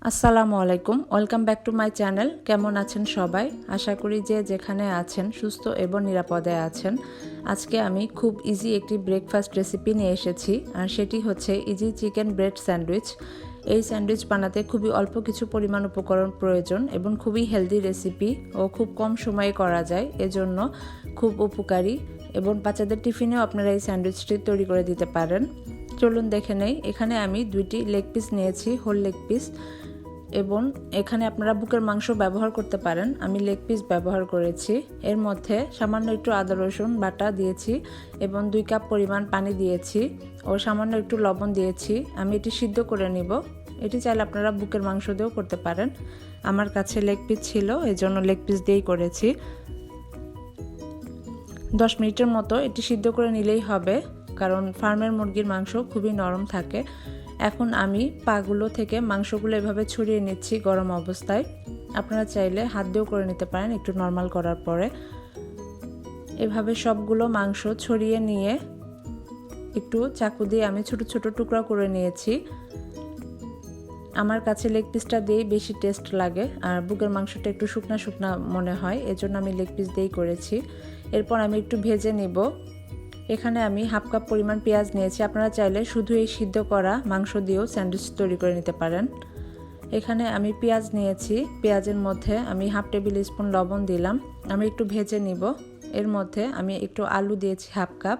আসসালামু আলাইকুম, welcome back to my channel. কেমন আছেন সবাই? আশা করি যে যেখানে আছেন সুস্থ এবং নিরাপদে আছেন। আজকে আমি খুব ইজি একটি ব্রেকফাস্ট রেসিপি নিয়ে এসেছি, আর সেটি হচ্ছে ইজি চিকেন ব্রেড স্যান্ডউইচ। এই স্যান্ডউইচ বানাতে খুবই অল্প কিছু পরিমাণ উপকরণ প্রয়োজন এবং খুবই হেলদি রেসিপি ও খুব কম সময়ে করা যায়, এজন্য খুব উপকারী এবং বাচ্চাদের টিফিনেও আপনারা এই স্যান্ডউইচটি তৈরি করে দিতে পারেন। চলুন দেখে নেই। এখানে আমি 2টি লেগ পিস নিয়েছি, হোল লেগ পিস, এবং এখানে আপনারা বুকের মাংস ব্যবহার করতে পারেন। আমি লেগ পিস ব্যবহার করেছি। এর মধ্যে সামান্য একটু আদা রসুন বাটা দিয়েছি এবং 2 কাপ পরিমাণ পানি দিয়েছি ও সামান্য একটু লবণ দিয়েছি। আমি এটি সিদ্ধ করে নিব। এটি চাইলে আপনারা বুকের মাংস দিয়েও করতে পারেন। আমার কাছে লেগ পিস ছিল, এজন্য লেগ পিস দিয়েই করেছি। 10 মিনিটের মতো এটি সিদ্ধ করে নিলেই হবে, কারণ ফার্মের মুরগির মাংস খুবই নরম থাকে। এখন আমি পাগুলো থেকে মাংসগুলো এভাবে ছড়িয়ে নিচ্ছি গরম অবস্থায়। আপনারা চাইলে হাত দিয়েও করে নিতে পারেন একটু নরমাল করার পরে। এভাবে সবগুলো মাংস ছড়িয়ে নিয়ে একটু চাকু দিয়ে আমি ছোট ছোট টুকরা করে নিয়েছি। আমার কাছে লেগ পিসটা দিয়েই বেশি টেস্ট লাগে, আর বুকের মাংসটা একটু শুকনা শুকনা মনে হয়, এজন্য আমি লেগ পিস দিয়েই করেছি। এরপর আমি একটু ভেজে নিব। এখানে আমি হাফ কাপ পরিমাণ পেঁয়াজ নিয়েছি। আপনারা চাইলে শুধু এই সিদ্ধ করা মাংস দিয়েও স্যান্ডউইচ তৈরি করে নিতে পারেন। এখানে আমি পেঁয়াজ নিয়েছি। পেঁয়াজের মধ্যে আমি হাফ টেবিল স্পুন লবণ দিলাম। আমি একটু ভেজে নিব। এর মধ্যে আমি একটু আলু দিয়েছি হাফ কাপ।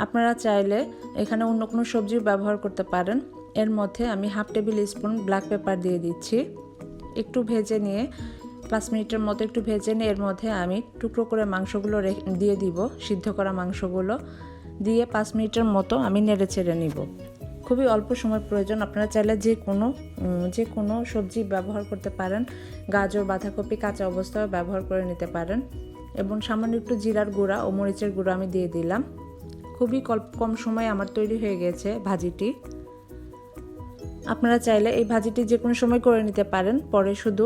আপনারা চাইলে এখানে অন্য কোনো সবজিও ব্যবহার করতে পারেন। এর মধ্যে আমি half table spoon black pepper দিয়ে দিচ্ছি। একটু ভেজে নিয়ে 5 মিনিটের মতো একটু ভেজে নিয়ে এর মধ্যে আমি টুকরো করে মাংসগুলো দিয়ে দিব। সিদ্ধ করা মাংসগুলো দিয়ে 5 মিনিটের মতো আমি নেড়ে চেড়ে নিব। খুবই অল্প সময় প্রয়োজন। আপনারা চাইলে যে কোনো সবজি ব্যবহার করতে পারেন। গাজর, বাঁধাকপি কাঁচা অবস্থায় ব্যবহার করে নিতে পারেন। এবং সামান্য একটু জিরার গুঁড়া ও মরিচের গুঁড়া আমি দিয়ে দিলাম। খুবই কম সময়ে আমার তৈরি হয়ে গেছে ভাজিটি। আপনারা চাইলে এই ভাজিটি যে কোনো সময় করে নিতে পারেন, পরে শুধু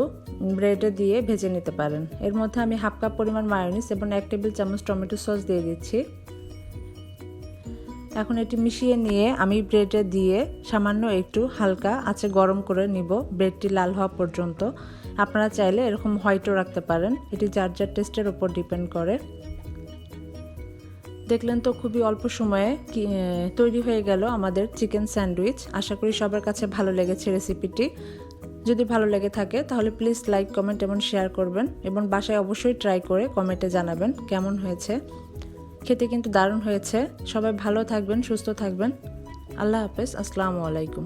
ব্রেডে দিয়ে ভেজে নিতে পারেন। এর মধ্যে আমি হাফ কাপ পরিমাণ মায়োনিজ এবং 1 টেবিল চামচ টমেটো সস দিয়ে দিচ্ছি। এখন এটি মিশিয়ে নিয়ে আমি ব্রেডে দিয়ে সামান্য একটু হালকা আঁচে গরম করে নিব, ব্রেডটি লাল হওয়া পর্যন্ত। আপনারা চাইলে এরকম হোয়াইটও রাখতে পারেন, এটি যার যার টেস্টের উপর ডিপেন্ড করে। দেখলেন তো, খুবই অল্প সময়ে তৈরি হয়ে গেল আমাদের চিকেন স্যান্ডউইচ। আশা করি সবার কাছে ভালো লেগেছে রেসিপিটি। যদি ভালো লেগে থাকে তাহলে প্লিজ লাইক, কমেন্ট এবং শেয়ার করবেন, এবং বাসায় অবশ্যই ট্রাই করে কমেন্টে জানাবেন কেমন হয়েছে। খেতে কিন্তু দারুণ হয়েছে। সবাই ভালো থাকবেন, সুস্থ থাকবেন। আল্লাহ হাফেজ। আসসালামু আলাইকুম।